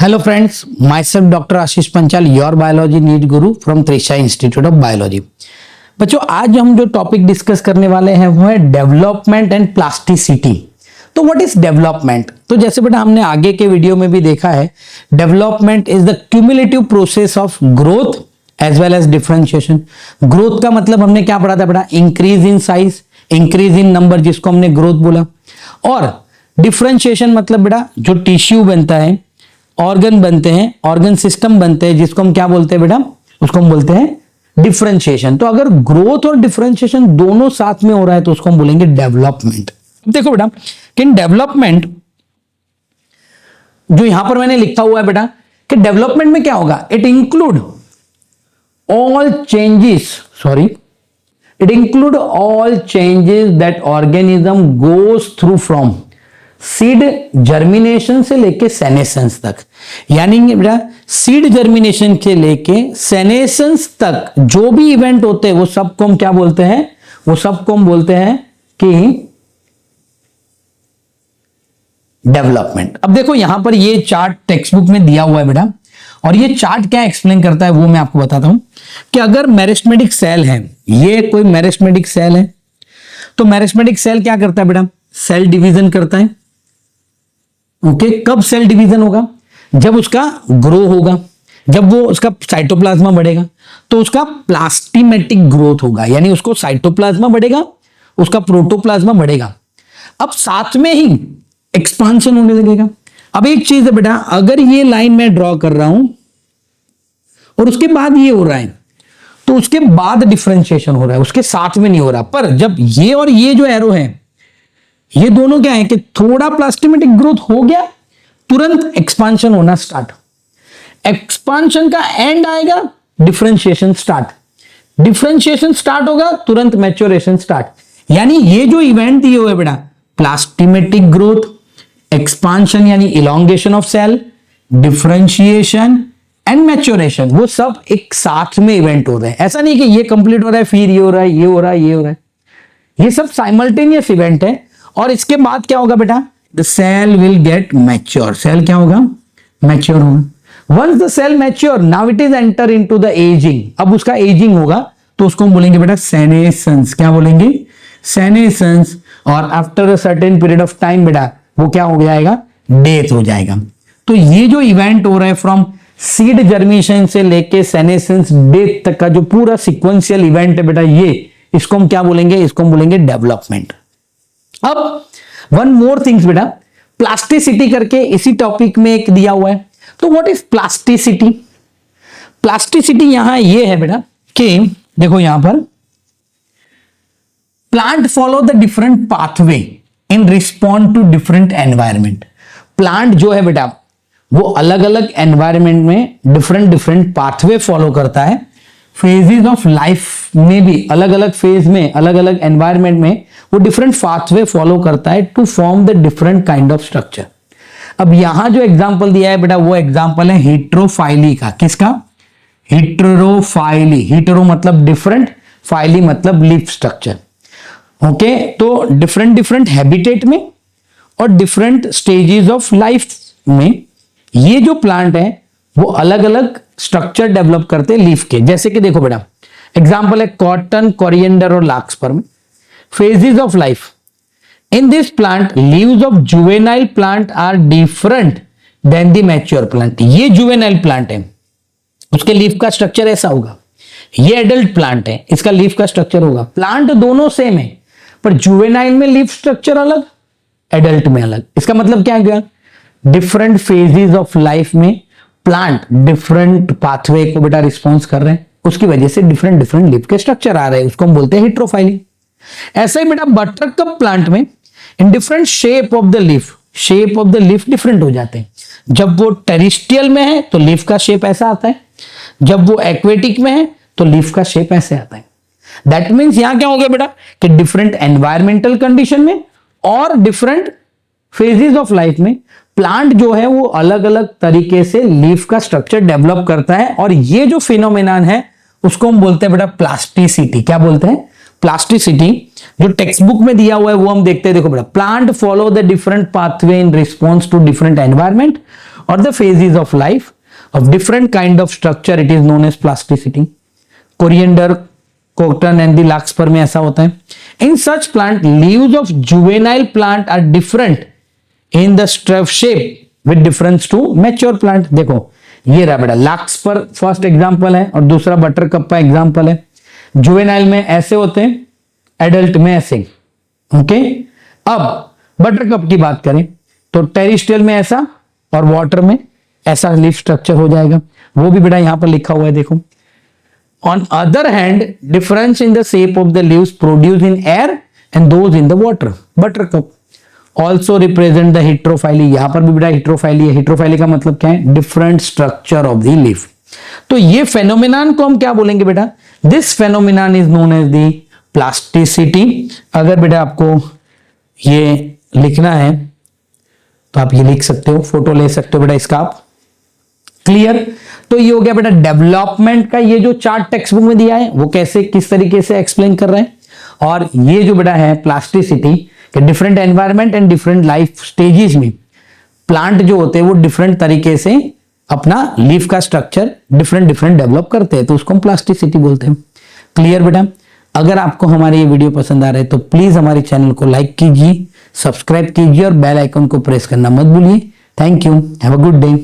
Hello friends, myself Dr. Ashish Panchal, your biology NEET guru from Trisha institute of biology. बच्चों, आज हम जो टॉपिक डिस्कस करने वाले हैं वो है डेवलपमेंट एंड प्लास्टिसिटी। तो व्हाट इज डेवलपमेंट? तो जैसे बेटा हमने आगे के वीडियो में भी देखा है, development is the cumulative process of growth as well as differentiation. Growth का मतलब हमने क्या पढ़ा था बेटा? Increase in size, increase in number, जिसको हमने ग्रोथ बोला। और डिफरेंशिएशन मतलब बेटा जो टिश्यू बनता है, ऑर्गन बनते हैं, ऑर्गन सिस्टम बनते हैं, जिसको हम क्या बोलते हैं बेटा? उसको हम बोलते हैं डिफरेंशिएशन। तो अगर ग्रोथ और डिफरेंशिएशन दोनों साथ में हो रहा है तो उसको हम बोलेंगे डेवलपमेंट। देखो बेटा कि डेवलपमेंट जो यहां पर मैंने लिखा हुआ है बेटा कि डेवलपमेंट में क्या होगा? It include all changes that organism goes through from seed germination से लेके सेनेसेंस तक। यानी बेटा सीड जर्मिनेशन के लेके सेनेसेंस तक जो भी इवेंट होते हैं वो सबको हम क्या बोलते हैं? वो सबको हम बोलते हैं कि डेवलपमेंट। अब देखो यहां पर ये चार्ट टेक्स्ट बुक में दिया हुआ है बेटा, और ये चार्ट क्या एक्सप्लेन करता है वो मैं आपको बताता हूं कि अगर मेरिस्टेमेटिक सेल है, ये कोई मेरिस्टेमेटिक सेल है, तो मेरिस्टेमेटिक सेल क्या करता है बेटा? सेल डिवीजन करता है। ओके, कब सेल डिवीजन होगा? जब उसका ग्रो होगा, जब वो उसका साइटोप्लाज्मा बढ़ेगा तो उसका प्लास्टिमेटिक ग्रोथ होगा, यानी उसको साइटोप्लाज्मा बढ़ेगा, उसका प्रोटोप्लाज्मा बढ़ेगा। अब साथ में ही एक्सपांशन होने लगेगा। अब एक चीज है बेटा, अगर ये लाइन मैं ड्रॉ कर रहा हूं और उसके बाद ये हो रहा है तो उसके बाद डिफरेंशिएशन हो रहा है, उसके साथ में नहीं हो रहा। पर जब ये और ये जो एरो है, ये दोनों क्या है कि थोड़ा प्लास्टिमेटिक ग्रोथ हो गया, तुरंत एक्सपांशन होना स्टार्ट। एक्सपांशन का एंड आएगा, डिफरेंशिएशन स्टार्ट। डिफरेंशिएशन स्टार्ट होगा, तुरंत मैच्योरेशन स्टार्ट। यानी ये जो इवेंट दिए हुए बेटा, प्लास्टिमेटिक ग्रोथ, एक्सपांशन यानी elongation of cell, differentiation and maturation, वो सब एक साथ में इवेंट हो रहे हैं। ऐसा नहीं कि ये कंप्लीट हो रहा है फिर ये हो रहा है, ये हो रहा है, ये हो रहा है। ये सब साइमल्टेनियस इवेंट है। और इसके बाद क्या होगा बेटा? The cell will get mature. Cell क्या होगा? मैच्योर होगा। Once the cell mature, now it is enter into the aging. अब उसका एजिंग होगा तो उसको हम बोलेंगे बेटा सेनेसेंस। क्या बोलेंगे? सेनेसेंस। और after a certain period of time बेटा वो क्या हो जाएगा? डेथ हो जाएगा। तो ये जो इवेंट हो रहा है फ्रॉम सीड जर्मिनेशन से लेके सेनेसेंस डेथ तक का जो पूरा सिक्वेंशियल इवेंट है बेटा, ये इसको हम क्या बोलेंगे? इसको हम बोलेंगे डेवलपमेंट। अब वन मोर थिंग्स बेटा, प्लास्टिसिटी करके इसी टॉपिक में एक दिया हुआ है। तो व्हाट इज प्लास्टिसिटी? प्लास्टिसिटी यहां ये है बेटा कि देखो यहां पर plant follow the different pathway in respond to different environment. Plant जो है बेटा वो अलग अलग एनवायरमेंट में डिफरेंट पाथवे फॉलो करता है। फेजेस ऑफ लाइफ में भी अलग अलग फेज में, अलग अलग एनवायरमेंट में वो डिफरेंट पाथवे फॉलो करता है to form the different kind of structure. अब यहां जो एग्जांपल दिया है बेटा वो एग्जांपल है हेटेरोफाइली का। किसका? हेटेरोफाइली। हेटेरो मतलब डिफरेंट, फाइली मतलब लीफ स्ट्रक्चर। ओके, तो डिफरेंट हैबिटेट में और डिफरेंट स्टेजेस ऑफ लाइफ में ये जो प्लांट है वो अलग अलग स्ट्रक्चर डेवलप करते हैं लीफ के। जैसे कि देखो बेटा एग्जांपल है कॉटन, कोरिएंडर और larkspur. Phases of life in this plant, leaves of juvenile plant are different than the mature plant. ये जुवेनाइल प्लांट है, उसके लीफ का स्ट्रक्चर ऐसा होगा। ये एडल्ट प्लांट है, इसका लीफ का स्ट्रक्चर होगा। प्लांट दोनों सेम है पर जुवेनाइल में लीफ स्ट्रक्चर अलग, एडल्ट में अलग। इसका मतलब क्या गया? डिफरेंट फेजेस ऑफ लाइफ में प्लांट डिफरेंट पाथवे को बेटा रिस्पॉन्स कर रहे हैं, उसकी वजह से डिफरेंट लीफ के स्ट्रक्चर आ रहे हैं, उसको हम बोलते हैं हेटेरोफाइली। ऐसा ही बेटा बटरकप प्लांट में in different shape of the leaf different हो जाते हैं। जब वो टेरेस्ट्रियल में है तो लीफ का शेप ऐसा आता है, जब वो एक्वेटिक में है तो लीफ का शेप ऐसे आता है। दैट मीन्स यहां क्या हो गया बेटा कि डिफरेंट एनवायरमेंटल कंडीशन में और डिफरेंट फेजेस ऑफ लाइफ में प्लांट जो है वो अलग अलग तरीके से लीफ का स्ट्रक्चर डेवलप करता है। और ये जो फिनोमेनन है उसको हम बोलते हैं बेटा प्लास्टिसिटी। क्या बोलते हैं? प्लास्टिसिटी। जो टेक्स्ट बुक में दिया हुआ है वो हम देखते हैं। देखो बेटा, plant follow the different pathway in response to different environment or the phases of life of different kind of structure, it is known as plasticity. Coriander, cotton and the larkspur में ऐसा होता है. In such plant, leaves of juvenile plant are different in the shape with difference to mature plant. देखो ये रहा बेटा larkspur first example है और दूसरा बटरकप का एग्जांपल है. जुवेनाइल में ऐसे होते हैं, एडल्ट में ऐसे. ओके, अब बटरकप की बात करें तो टेरिस्टियल में ऐसा और वाटर में ऐसा लीफ स्ट्रक्चर हो जाएगा. वो भी बेटा यहां पर लिखा हुआ है देखो. On other hand, difference in the shape of the leaves produced in air and those in the water. Buttercup also represent the heterophyly. यहां पर भी बेटा heterophyly है. heterophyly का मतलब क्या है? Different structure of the leaf. तो ये phenomenon को हम क्या बोलेंगे बेटा? This phenomenon is known as the plasticity. अगर बेटा आपको ये लिखना है तो आप ये लिख सकते हो, फोटो ले सकते हो बेटा इसका आप. क्लियर? तो ये हो गया बेटा डेवलपमेंट का. ये जो चार्ट टेक्स्ट बुक में दिया है वो कैसे किस तरीके से एक्सप्लेन कर रहे हैं. और ये जो बेटा है प्लास्टिसिटी के different environment and different life stages में प्लांट जो होते हैं वो डिफरेंट तरीके से अपना लीफ का स्ट्रक्चर डिफरेंट डेवलप करते हैं, तो उसको हम प्लास्टिसिटी बोलते हैं. क्लियर बेटा? अगर आपको हमारे ये वीडियो पसंद आ रहा है तो प्लीज हमारे चैनल को लाइक कीजिए, सब्सक्राइब कीजिए और बेल आइकन को प्रेस करना मत भूलिए. Thank you. Have a good day.